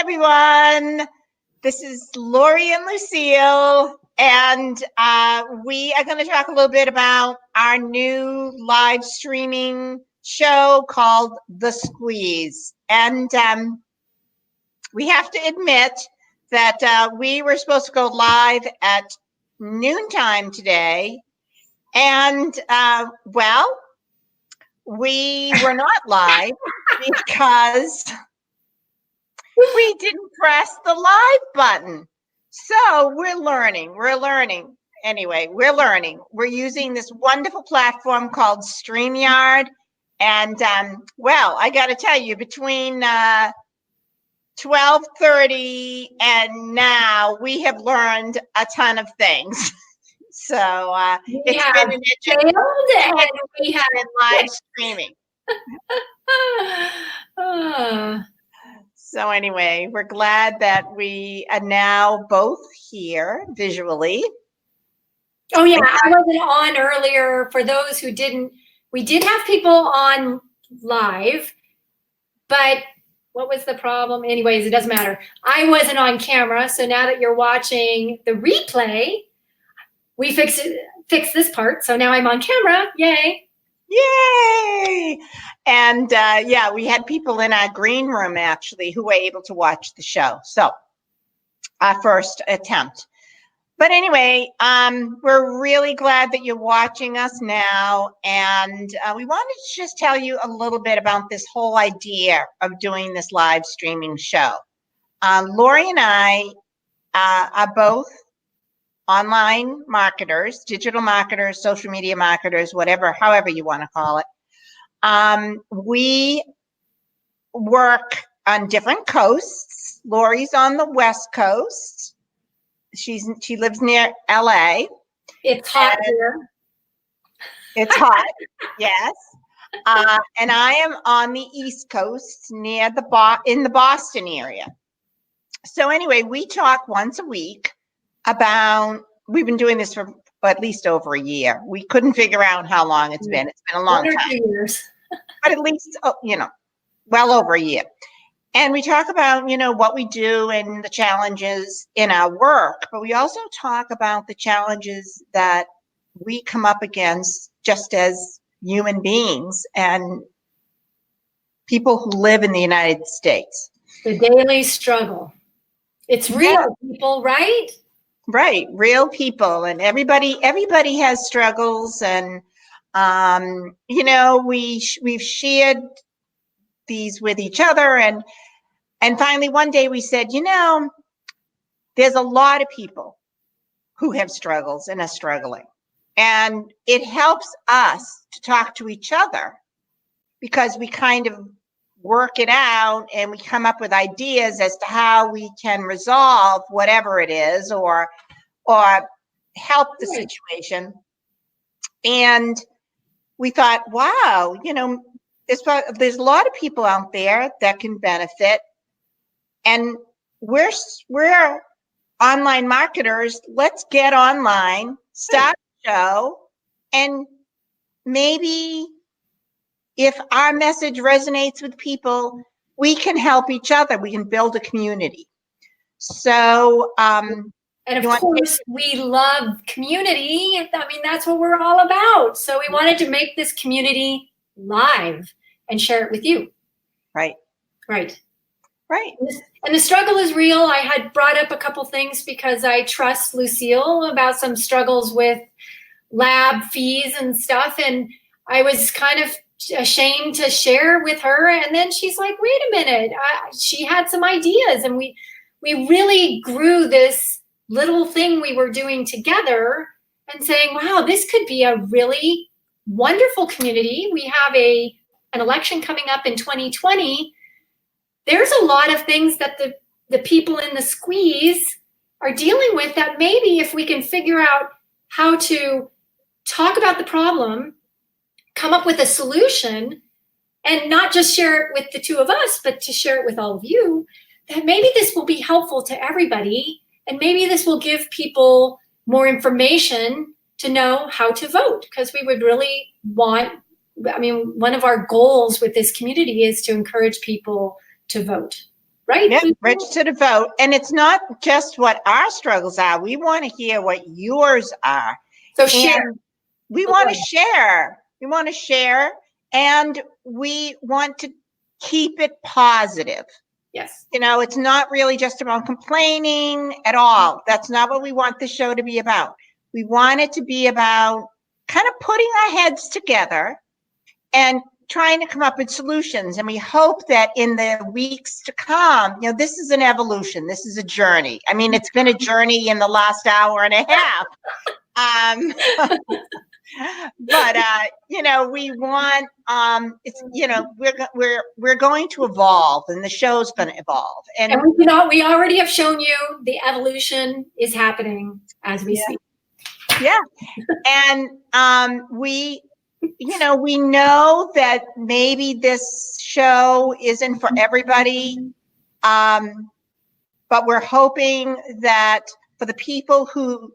everyone. This is Lori and Lucille, and we are going to talk a little bit about our new live streaming show called The Squeeze. And we have to admit that we were supposed to go live at noontime today, and well, we were not live because we didn't press the live button. So we're learning. Anyway, we're learning. We're using this wonderful platform called StreamYard. And well, I got to tell you, between 12:30 and now, we have learned a ton of things. So it's been an and we have live streaming. So anyway, we're glad that we are now both here visually. Oh yeah, I wasn't on earlier. For those who didn't, we did have people on live, but what was the problem? Anyways, it doesn't matter. I wasn't on camera, so now that you're watching the replay, we fixed this part, so now I'm on camera. Yay! Yay! And yeah, we had people in our green room actually who were able to watch the show. So our first attempt. But anyway, we're really glad that you're watching us now. And we wanted to just tell you a little bit about this whole idea of doing this live streaming show. Lori and I are both online marketers, digital marketers, social media marketers, whatever, however you want to call it. We work on different coasts. Lori's on the West Coast. She lives near LA. It's hot here. It's hot, yes. And I am on the East Coast near in the Boston area. So anyway, we talk once a week about, we've been doing this for at least over a year. We couldn't figure out how long it's been. It's been a long time. 1 or 2 years. But at least, well over a year. And we talk about, what we do and the challenges in our work, but we also talk about the challenges that we come up against just as human beings and people who live in the United States. The daily struggle. It's real, people, right? Right, real people, and everybody has struggles, and we've shared these with each other, and finally one day we said, there's a lot of people who have struggles and are struggling, and it helps us to talk to each other because we kind of work it out and we come up with ideas as to how we can resolve whatever it is or help the situation. And we thought, wow, there's a lot of people out there that can benefit, and we're online marketers. Let's get online, start a show, and maybe if our message resonates with people, we can help each other. We can build a community. So, and of course, we love community. I mean, that's what we're all about. So we wanted to make this community live and share it with you. Right. Right. Right. And the struggle is real. I had brought up a couple things because I trust Lucille about some struggles with lab fees and stuff. And I was kind of ashamed to share with her. And then she's like, wait a minute. She had some ideas, and we really grew this little thing we were doing together and saying, wow, this could be a really wonderful community. We have an election coming up in 2020. There's a lot of things that the people in the squeeze are dealing with that maybe if we can figure out how to talk about the problem, come up with a solution, and not just share it with the two of us, but to share it with all of you, that maybe this will be helpful to everybody. And maybe this will give people more information to know how to vote, because we would really want, one of our goals with this community is to encourage people to vote. right? Yeah, register to vote. And it's not just what our struggles are. We want to hear what yours are. So share. And we want to share. We want to share, and we want to keep it positive. Yes. You know, it's not really just about complaining at all. That's not what we want the show to be about. We want it to be about kind of putting our heads together and trying to come up with solutions. And we hope that in the weeks to come, you know, this is an evolution. This is a journey. I mean, it's been a journey in the last hour and a half. But you know, we want it's, you know, we're going to evolve, and the show's going to evolve. And we already have shown you the evolution is happening as we speak. Yeah. And we, you know, we know that maybe this show isn't for everybody, but we're hoping that for the people who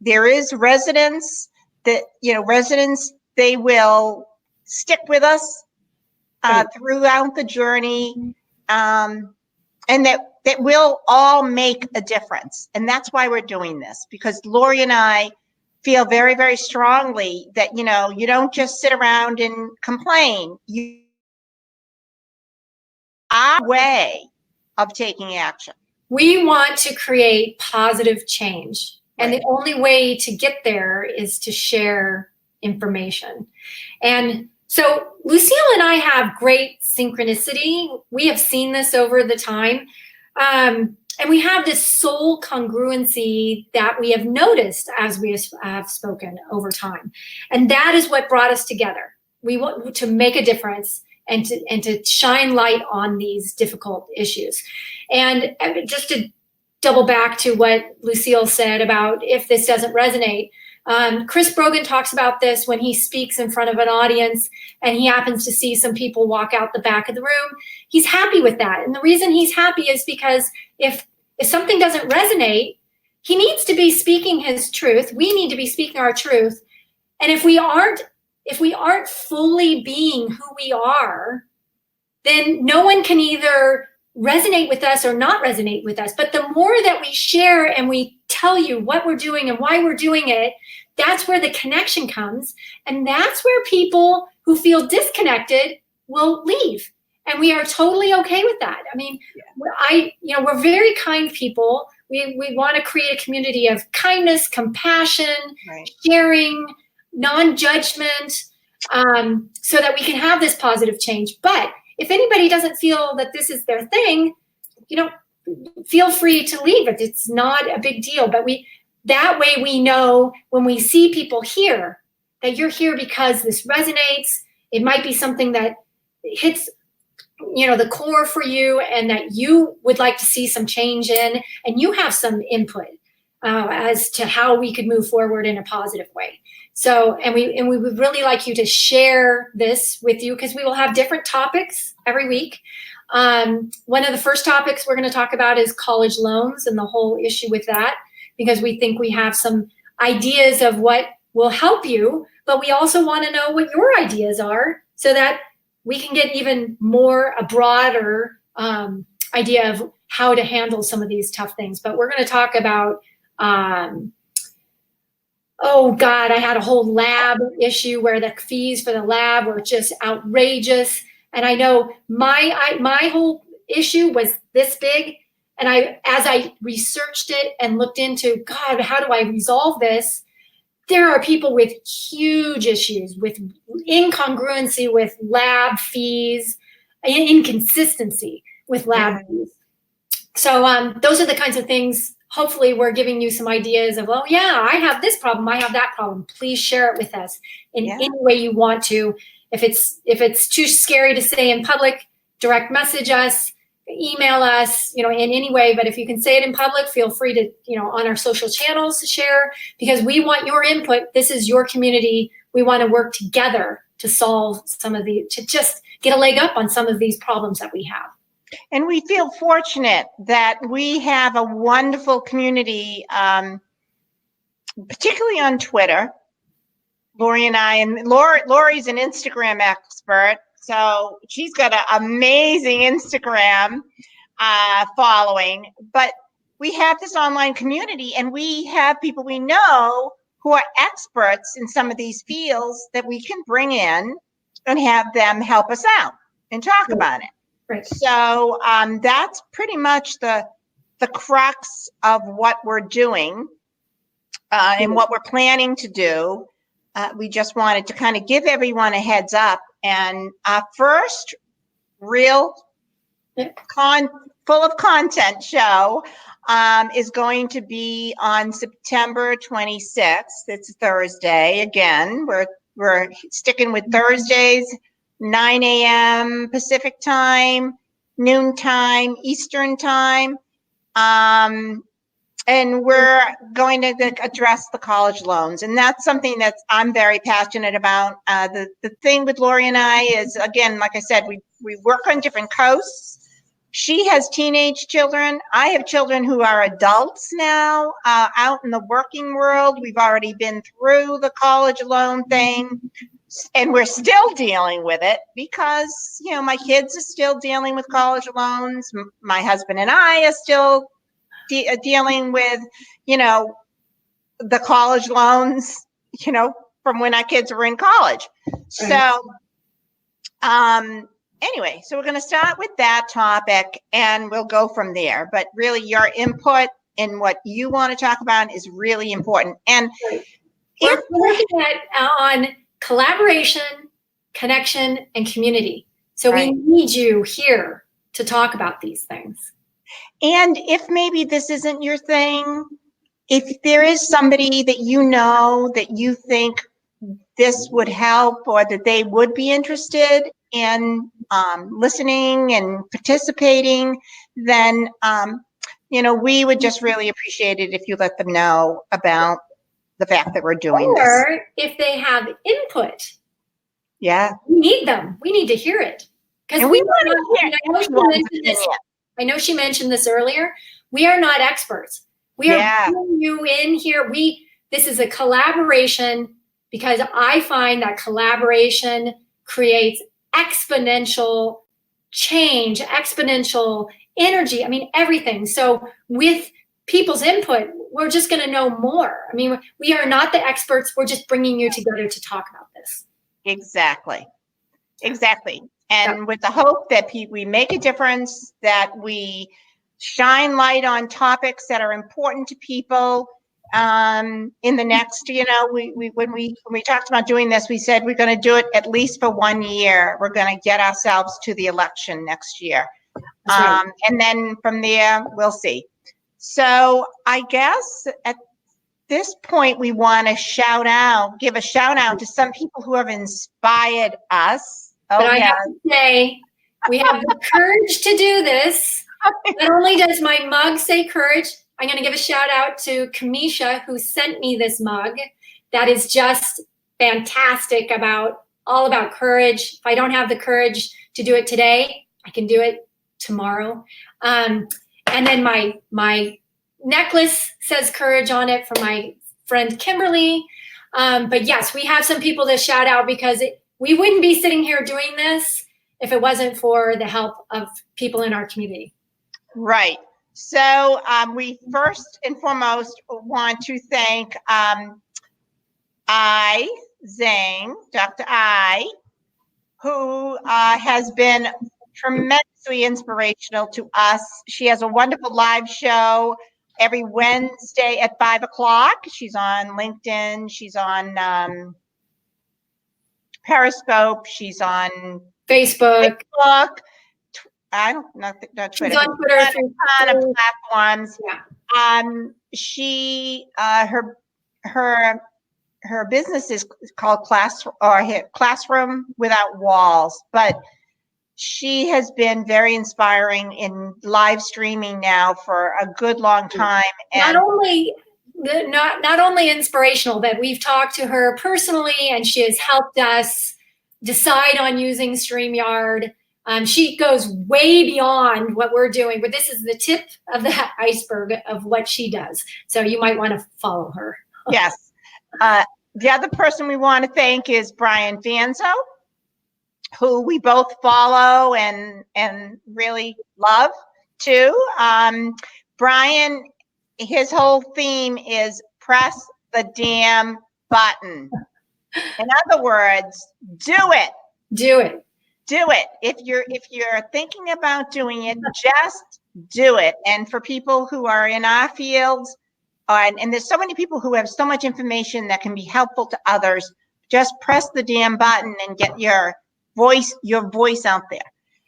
there is residents, that, you know, residents, they will stick with us throughout the journey, and that will all make a difference. And that's why we're doing this, because Lori and I feel very, very strongly that, you know, you don't just sit around and complain. Our way of taking action. We want to create positive change. And the only way to get there is to share information. And so Lucille and I have great synchronicity. We have seen this over the time. And we have this soul congruency that we have noticed as we have spoken over time. And that is what brought us together. We want to make a difference and to shine light on these difficult issues. And just to double back to what Lucille said about if this doesn't resonate, Chris Brogan talks about this when he speaks in front of an audience and he happens to see some people walk out the back of the room. He's happy with that. And the reason he's happy is because if something doesn't resonate, he needs to be speaking his truth. We need to be speaking our truth. And if we aren't fully being who we are, then no one can either resonate with us or not resonate with us. But the more that we share and we tell you what we're doing and why we're doing it, that's where the connection comes. And that's where people who feel disconnected will leave. And we are totally okay with that. I mean, we're very kind people. We want to create a community of kindness, compassion, sharing, non-judgment, so that we can have this positive change. But if anybody doesn't feel that this is their thing, you know, feel free to leave it. It's not a big deal. But that way we know when we see people here that you're here because this resonates. It might be something that hits, you know, the core for you and that you would like to see some change in, and you have some input as to how we could move forward in a positive way. So, and we would really like you to share this with you, because we will have different topics every week. One of the first topics we're going to talk about is college loans and the whole issue with that, because we think we have some ideas of what will help you, but we also want to know what your ideas are so that we can get even more a broader idea of how to handle some of these tough things. But we're going to talk about oh God, I had a whole lab issue where the fees for the lab were just outrageous. And I know my whole issue was this big. And as I researched it and looked into, God, how do I resolve this? There are people with huge issues with incongruency with lab fees, inconsistency with lab fees. So those are the kinds of things. Hopefully we're giving you some ideas of, oh yeah, I have this problem, I have that problem. Please share it with us in any way you want to. If it's too scary to say in public, direct message us, email us, you know, in any way. But if you can say it in public, feel free to, you know, on our social channels to share, because we want your input. This is your community. We want to work together to solve to just get a leg up on some of these problems that we have. And we feel fortunate that we have a wonderful community, particularly on Twitter. Lori and I, and Lori's an Instagram expert, so she's got an amazing Instagram. following, but we have this online community, and we have people we know who are experts in some of these fields that we can bring in and have them help us out and talk about it. Right. So that's pretty much the crux of what we're doing and what we're planning to do. We just wanted to kind of give everyone a heads up. And our first real full of content show is going to be on September 26th. It's Thursday. Again, we're sticking with Thursdays, 9 a.m. Pacific time, noon time, Eastern time. And we're going to address the college loans. And that's something that I'm very passionate about. The thing with Lori and I is, again, like I said, we work on different coasts. She has teenage children. I have children who are adults now, out in the working world. We've already been through the college loan thing, and we're still dealing with it because, you know, my kids are still dealing with college loans. My husband and I are still dealing with, you know, the college loans, you know, from when our kids were in college. So, anyway, so we're going to start with that topic and we'll go from there. But really, your input in what you want to talk about is really important. And we're looking at on collaboration, connection, and community. So we need you here to talk about these things. And if maybe this isn't your thing, if there is somebody that you know that you think this would help or that they would be interested in listening and participating, then, you know, we would just really appreciate it if you let them know about the fact that we're doing this. Or if they have input. Yeah. We need them. We need to hear it. Because we want to hear. I know she mentioned this earlier. We are not experts. We are bringing you in here. This is a collaboration because I find that collaboration creates exponential change, exponential energy. I mean, everything. So with people's input, we're just going to know more. I mean, we are not the experts. We're just bringing you together to talk about this. Exactly. Exactly. And with the hope that we make a difference, that we shine light on topics that are important to people. In the next, you know, when we talked about doing this, we said we're going to do it at least for 1 year. We're going to get ourselves to the election next year. And then from there, we'll see. So I guess at this point, we want to give a shout out to some people who have inspired us. But I have to say, we have the courage to do this. Not only does my mug say courage, I'm going to give a shout out to Kamisha, who sent me this mug. That is just fantastic, all about courage. If I don't have the courage to do it today, I can do it tomorrow. And then my necklace says courage on it from my friend Kimberly. But yes, we have some people to shout out because we wouldn't be sitting here doing this if it wasn't for the help of people in our community. Right. So we first and foremost want to thank Dr. I, who has been tremendously inspirational to us. She has a wonderful live show every Wednesday at 5 o'clock. She's on LinkedIn. She's on Periscope. She's on Facebook. I don't know, not Twitter. She's on Twitter. A ton of platforms. Yeah. Her business is called Classroom Without Walls, but she has been very inspiring in live streaming now for a good long time. And not only inspirational, but we've talked to her personally, and she has helped us decide on using StreamYard. She goes way beyond what we're doing, but this is the tip of the iceberg of what she does. So you might want to follow her. Yes. The other person we want to thank is Brian Vanzo, who we both follow and really love too. Brian, his whole theme is press the damn button. In other words, do it. Do it. Do it. If you're thinking about doing it, just do it. And for people who are in our fields, and there's so many people who have so much information that can be helpful to others, just press the damn button and get your voice out there.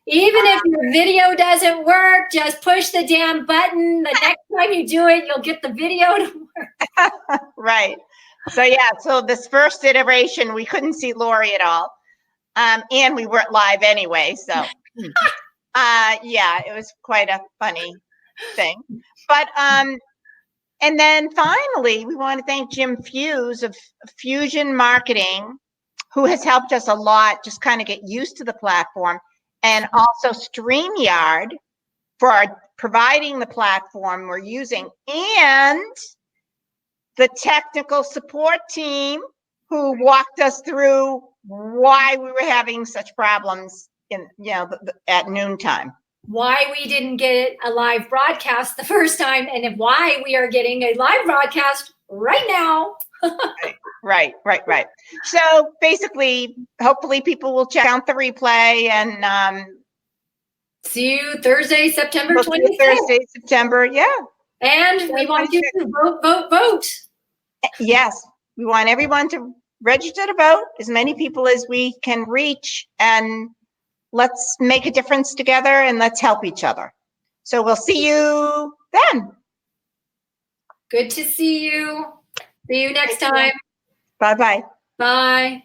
Even if your video doesn't work, just push the damn button. The next time you do it, you'll get the video to work. Right. So yeah, so this first iteration, we couldn't see Lori at all. And we weren't live anyway. So yeah, it was quite a funny thing. But and then finally, we want to thank Jim Fuse of Fusion Marketing, who has helped us a lot, just kind of get used to the platform, and also StreamYard for providing the platform we're using, and the technical support team who walked us through why we were having such problems in, at noontime. Why we didn't get a live broadcast the first time, and why we are getting a live broadcast right now. Right. So basically, hopefully people will check out the replay and see you Thursday, September 26th. Thursday, September, yeah. And we want you to vote. Yes, we want everyone to register to vote, as many people as we can reach, and let's make a difference together and let's help each other. So we'll see you then. Good to see you. See you next time. Bye-bye. Bye.